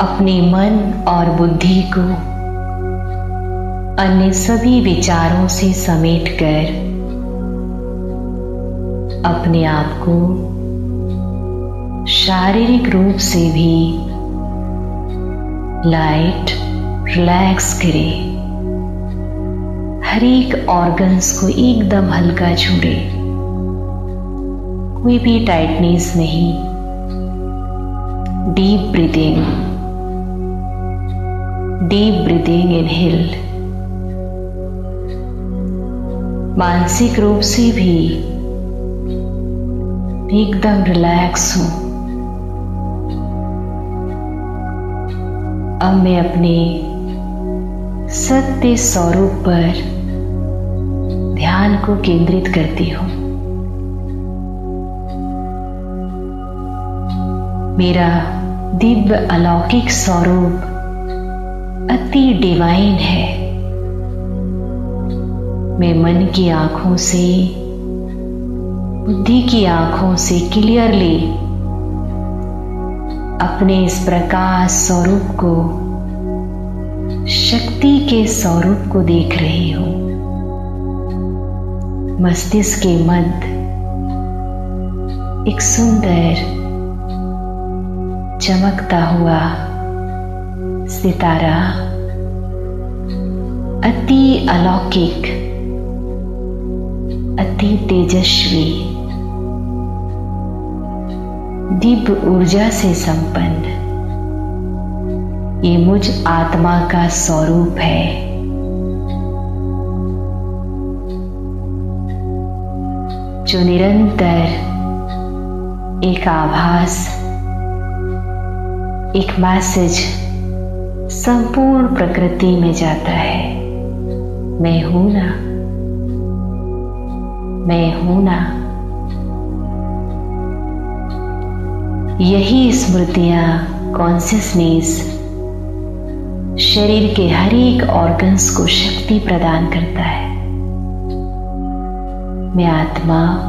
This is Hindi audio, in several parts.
अपने मन और बुद्धि को अन्य सभी विचारों से समेटकर अपने आप को शारीरिक रूप से भी लाइट रिलैक्स करें। हर एक ऑर्गन्स को एकदम हल्का छोड़े, कोई भी टाइटनेस नहीं। Deep breathing inhale. मानसिक रूप से भी एकदम रिलैक्स हूं। अब मैं अपने सत्य स्वरूप पर ध्यान को केंद्रित करती हूं। मेरा दिव्य अलौकिक स्वरूप अति डिवाइन है। मैं मन की आंखों से, बुद्धि की आंखों से क्लियरली अपने इस प्रकाश स्वरूप को, शक्ति के स्वरूप को देख रही हूं। मस्तिष्क के मध्य एक सुंदर चमकता हुआ सितारा, अति अलौकिक, अति तेजस्वी, दिव्य ऊर्जा से संपन्न ये मुझ आत्मा का स्वरूप है। जो निरंतर एक आभास, एक मैसेज संपूर्ण प्रकृति में जाता है। मैं हूं ना, मैं हूं ना। यही स्मृतियां, कॉन्शियसनेस शरीर के हर एक ऑर्गन्स को शक्ति प्रदान करता है। मैं आत्मा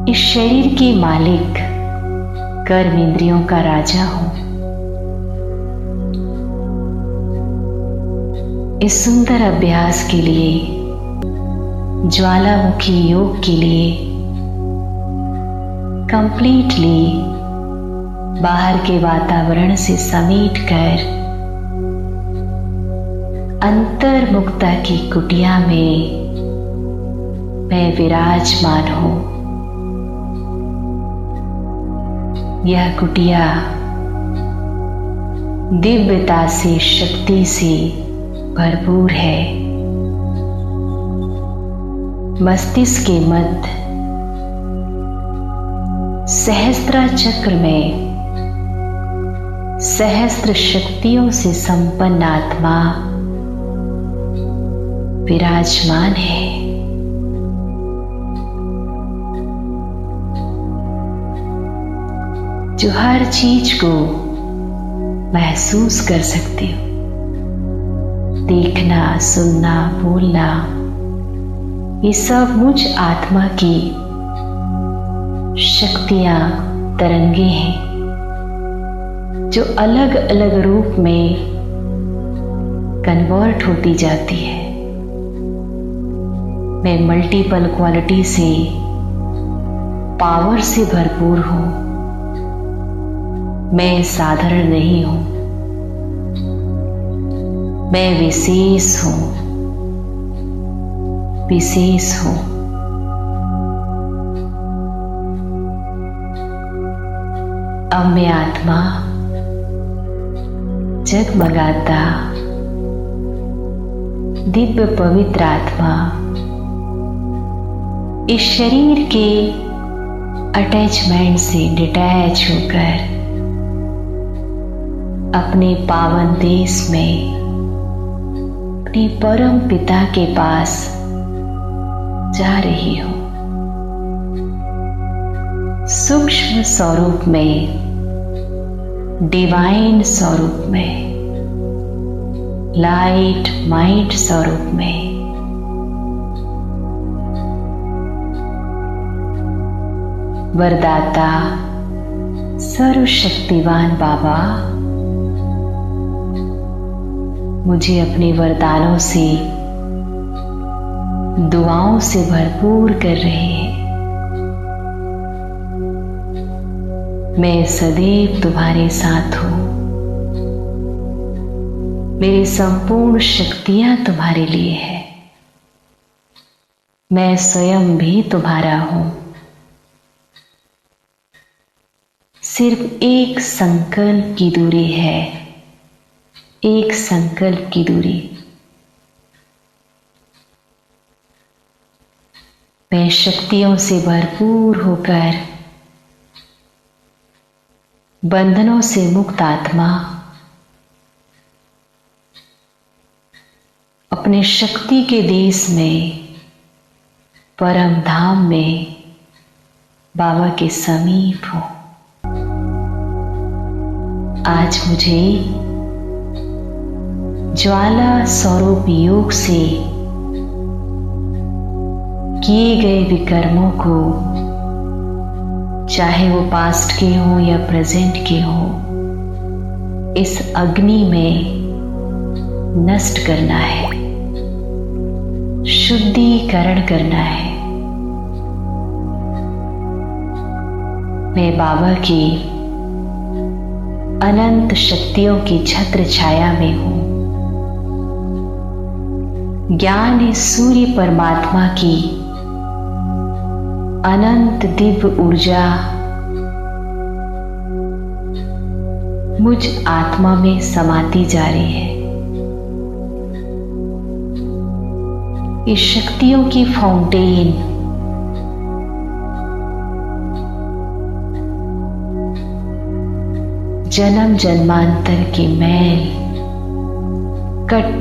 इस शरीर के मालिक, कर्म इंद्रियों का राजा हूं। इस सुंदर अभ्यास के लिए, ज्वालामुखी योग के लिए कंप्लीटली बाहर के वातावरण से समेटकर अंतर्मुक्ता की कुटिया में मैं विराजमान हूं। यह कुटिया दिव्यता से, शक्ति से भरपूर है। मस्तिष्क के मध्य सहस्त्र चक्र में सहस्त्र शक्तियों से संपन्न आत्मा विराजमान है। जो हर चीज को महसूस कर सकती हो। देखना, सुनना, बोलना, ये सब मुझ आत्मा की शक्तियां, तरंगे हैं जो अलग अलग रूप में कन्वर्ट होती जाती है। मैं मल्टीपल क्वालिटी से, पावर से भरपूर हूं। मैं साधारण नहीं हूं, मैं विशेष हूं, विशेष हूं। अब मैं आत्मा जगमगाता दिव्य पवित्र आत्मा इस शरीर के अटैचमेंट से डिटैच होकर अपने पावन देश में, अपने परम पिता के पास जा रही हूं। सूक्ष्म स्वरूप में, डिवाइन स्वरूप में, लाइट माइंड स्वरूप में वरदाता, सर्वशक्तिवान बाबा मुझे अपने वरदानों से, दुआओं से भरपूर कर रहे हैं। मैं सदैव तुम्हारे साथ हूं। मेरी संपूर्ण शक्तियां तुम्हारे लिए है। मैं स्वयं भी तुम्हारा हूं। सिर्फ एक संकल्प की दूरी है, एक संकल्प की दूरी। मैं शक्तियों से भरपूर होकर बंधनों से मुक्त आत्मा अपने शक्ति के देश में, परम धाम में बाबा के समीप हूं। आज मुझे ज्वाला स्वरूप योग से किए गए विकर्मों को, चाहे वो पास्ट के हो या प्रेजेंट के हो, इस अग्नि में नष्ट करना है, शुद्धिकरण करना है। मैं बाबा की अनंत शक्तियों की छत्र छाया में हूं। ज्ञान है सूर्य परमात्मा की अनंत दिव्य ऊर्जा मुझ आत्मा में समाती जा रही है। इस शक्तियों की फाउंटेन जन्म जन्मांतर के मैल कट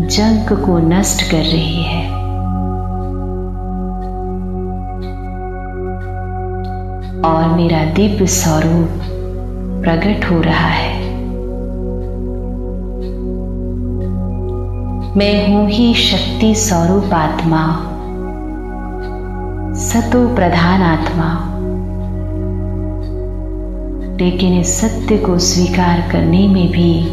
जंक को नष्ट कर रही है। और मेरा दिव्य स्वरूप प्रकट हो रहा है। मैं हूं ही शक्ति स्वरूप आत्मा, सतो प्रधान आत्मा। लेकिन इस सत्य को स्वीकार करने में भी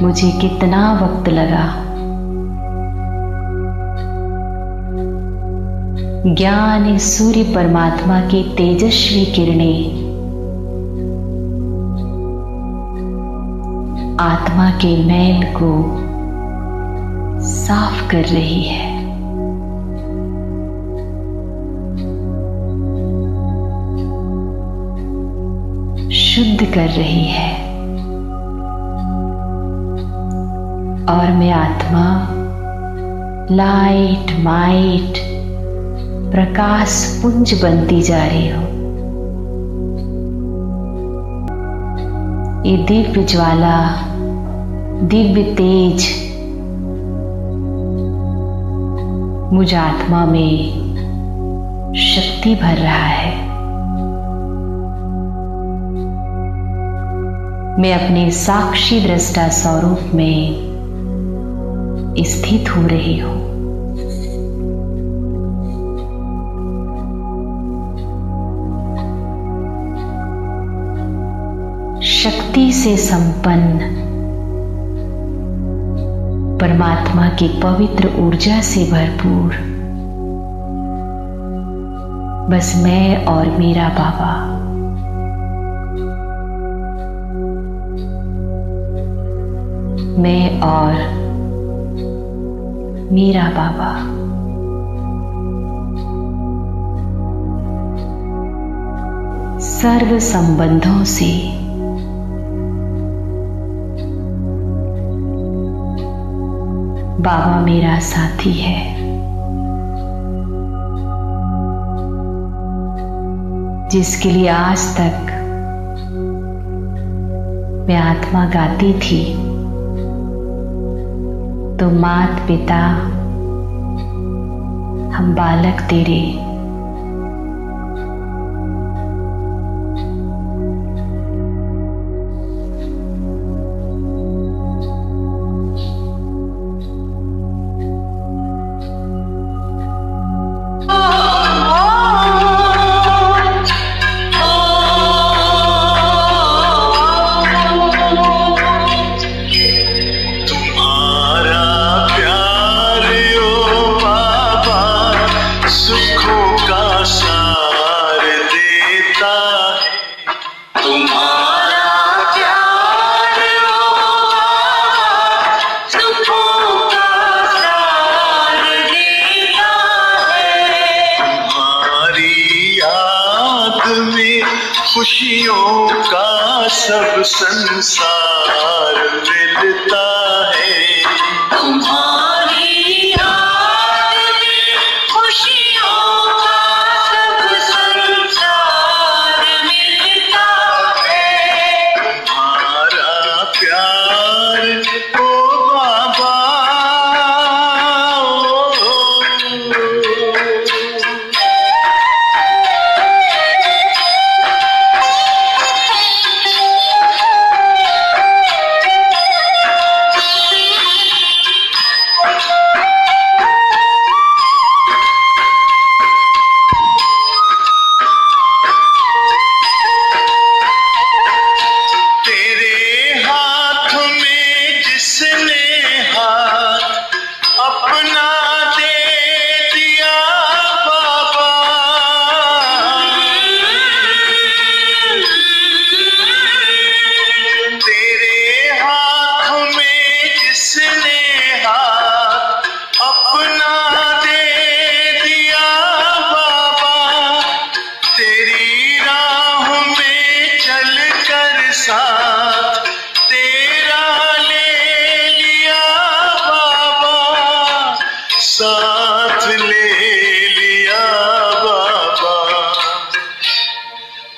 मुझे कितना वक्त लगा। ज्ञान सूर्य परमात्मा की तेजस्वी किरणें आत्मा के मैल को साफ कर रही है। शुद्ध कर रही है। और मैं आत्मा लाइट माइट प्रकाश पुंज बनती जा रही हूं। ये दिव्य ज्वाला, दिव्य तेज मुझ आत्मा में शक्ति भर रहा है। मैं अपने साक्षी दृष्टा स्वरूप में स्थित हो रही हूं। शक्ति से संपन्न परमात्मा की पवित्र ऊर्जा से भरपूर बस मैं और मेरा बाबा। मैं और मेरा बाबा। सर्व संबंधों से बाबा मेरा साथी है। जिसके लिए आज तक मैं आत्मा गाती थी, तो मात पिता हम बालक तेरे, खुशियों का सब संसार मिलता है। तुम्हारी याद में खुशियों का सब संसार मिलता है। तुम्हारा प्यार ओ बाबा, साथ तेरा ले लिया बाबा, साथ ले लिया बाबा।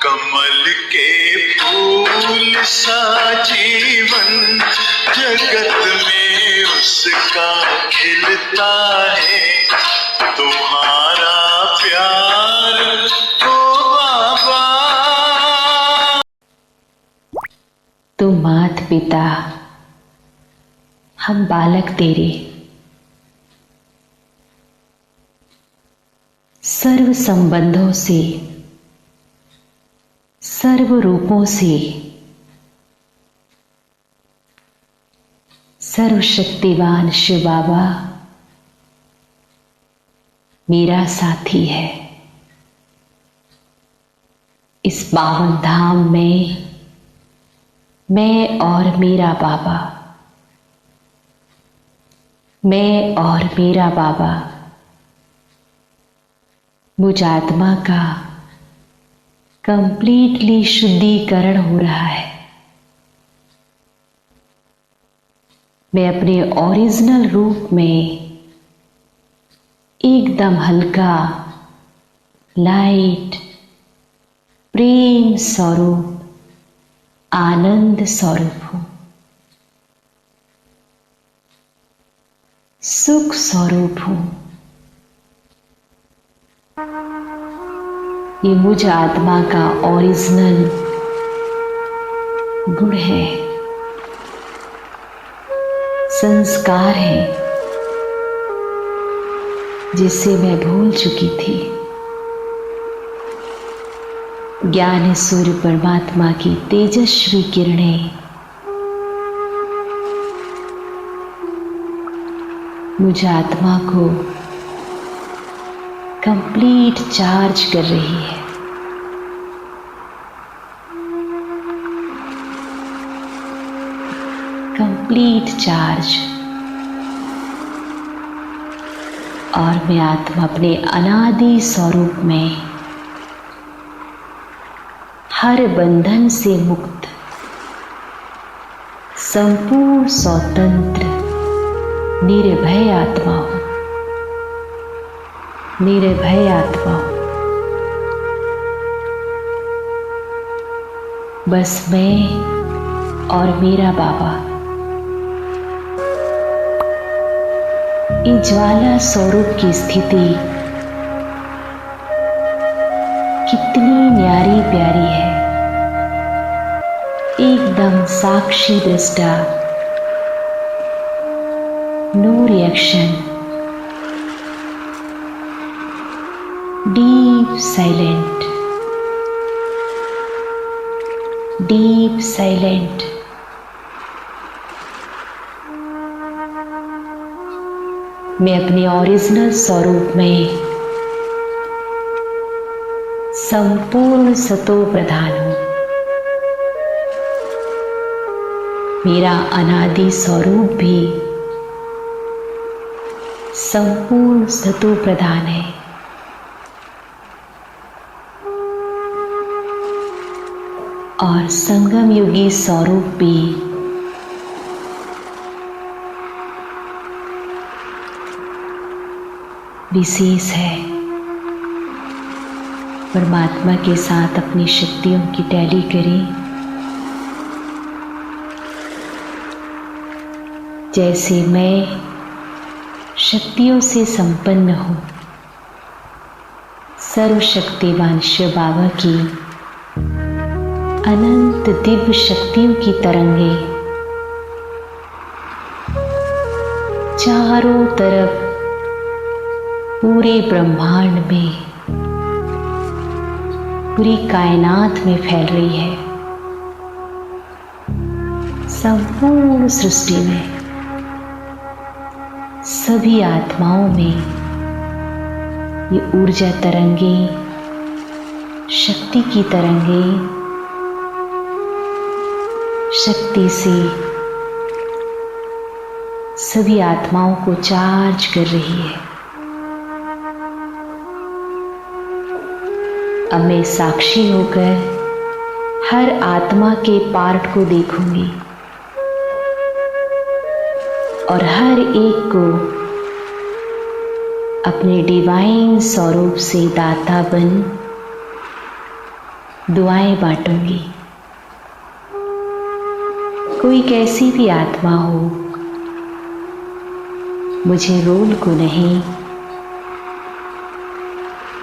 कमल के फूल सा जीवन जगत में उसका खिलता है। तुम्हारा प्यार ओ बाबा। तुम मात पिता, हम बालक तेरे, सर्व संबंधों से, सर्व रूपों से सर्वशक्तिवान शिव बाबा मेरा साथी है। इस पावन धाम में मैं और मेरा बाबा, मैं और मेरा बाबा, मुझ आत्मा का कंप्लीटली शुद्धिकरण हो रहा है। मैं अपने ओरिजिनल रूप में एकदम हल्का, लाइट, प्रेम स्वरूप, आनंद स्वरूप हूं, सुख स्वरूप हूं। ये मुझ आत्मा का ओरिजिनल गुण है, संस्कार है, जिसे मैं भूल चुकी थी। ज्ञान सूर्य परमात्मा की तेजस्वी किरणें मुझ आत्मा को कंप्लीट चार्ज कर रही है। Complete charge. और मैं आत्मा अपने अनादि स्वरूप में हर बंधन से मुक्त, संपूर्ण स्वतंत्र, निर्भय आत्मा हूं, निर्भय आत्मा हूं। बस मैं और मेरा बाबा इन ज्वाला स्वरूप की स्थिति कितनी न्यारी प्यारी है। एकदम साक्षी दृष्टा, no reaction, deep silent, deep silent. मैं अपने ओरिजिनल स्वरूप में संपूर्ण सतो प्रधान हूं। मेरा अनादि स्वरूप भी संपूर्ण सतो प्रधान है। और संगम योगी स्वरूप भी विशेष है। परमात्मा के साथ अपनी शक्तियों की टैली करें। जैसे मैं शक्तियों से संपन्न हूँ, सर्वशक्तिवान शिव बाबा की अनंत दिव्य शक्तियों की तरंगे चारों तरफ पूरे ब्रह्मांड में, पूरी कायनात में फैल रही है। संपूर्ण सृष्टि में सभी आत्माओं में ये ऊर्जा तरंगे, शक्ति की तरंगे शक्ति से सभी आत्माओं को चार्ज कर रही है। अब मैं साक्षी होकर हर आत्मा के पार्ट को देखूंगी और हर एक को अपने डिवाइन स्वरूप से दाता बन दुआएं बांटूंगी। कोई कैसी भी आत्मा हो, मुझे रोल को नहीं,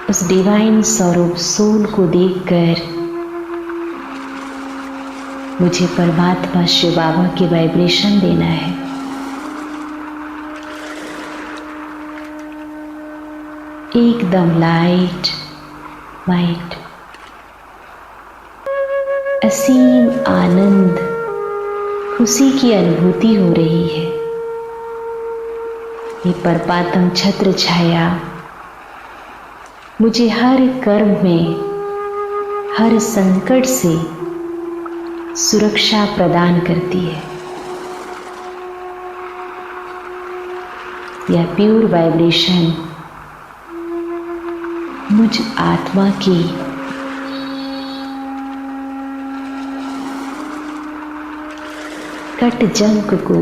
उस डिवाइन स्वरूप सोल को देखकर मुझे परमात्मा शिव बाबा की वाइब्रेशन देना है। एकदम लाइट वाइट, असीम आनंद, खुशी की अनुभूति हो रही है। ये परमात्म छत्र छाया मुझे हर कर्म में, हर संकट से सुरक्षा प्रदान करती है। यह प्योर वाइब्रेशन मुझ आत्मा की कट जंक को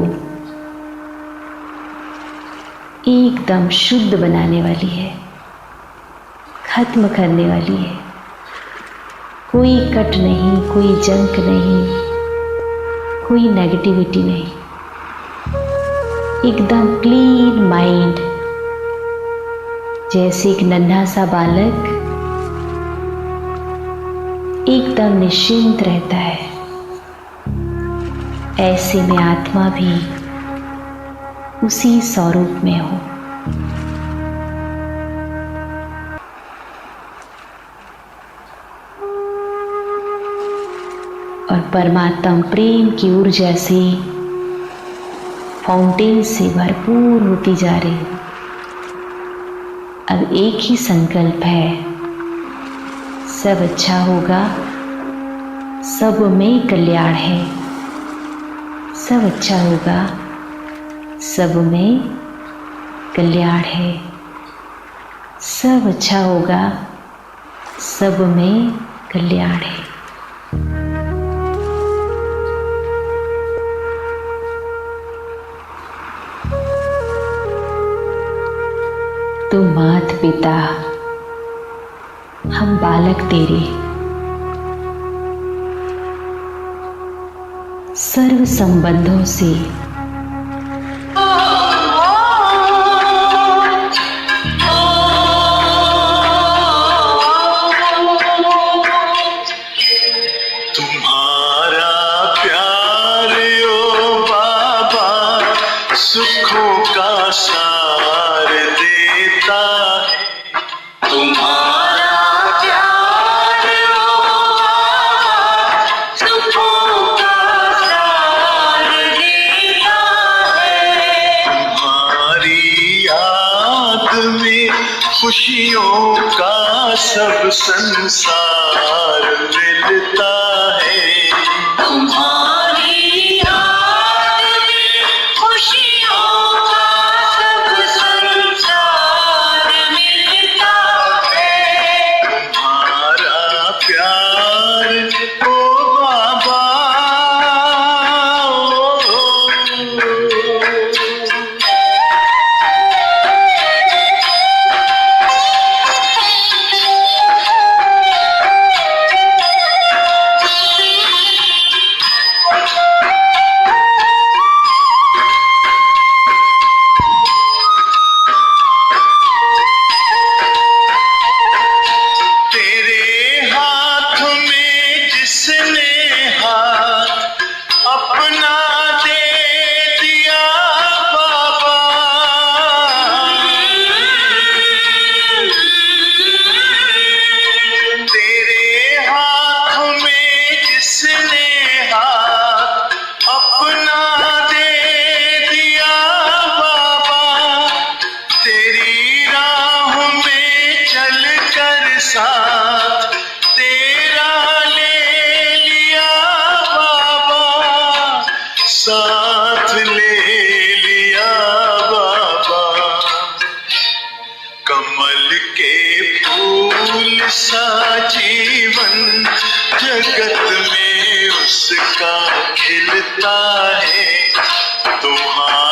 एकदम शुद्ध बनाने वाली है, खत्म करने वाली है। कोई कट नहीं, कोई जंक नहीं, कोई नेगेटिविटी नहीं। एकदम क्लीन माइंड, जैसे एक नन्हा सा बालक एकदम निश्चिंत रहता है, ऐसे में आत्मा भी उसी स्वरूप में हो। और परमात्मा प्रेम की ऊर्जा से फाउंटेन से भरपूर होती जा रही है। अब एक ही संकल्प है, सब अच्छा होगा, सब में कल्याण है। सब अच्छा होगा, सब में कल्याण है। सब अच्छा होगा, सब में कल्याण है। तुम मात पिता, हम बालक तेरे, सर्व संबंधों से तुम्हारा प्यार ओ बाबा सुखों का सार देता है। तुम्हारा प्यार ओ बाबा सुखों का सार देता है। तुम्हारी याद में खुशियों का सब संसार मिलता है। तुम्हारी याद में खुशियों का सब संसार मिलता है। तुम्हारा प्यार ओ साथ तेरा ले लिया बाबा, साथ ले लिया बाबा। कमल के फूल सा जीवन जगत में उसका खिलता है, तुम्हारा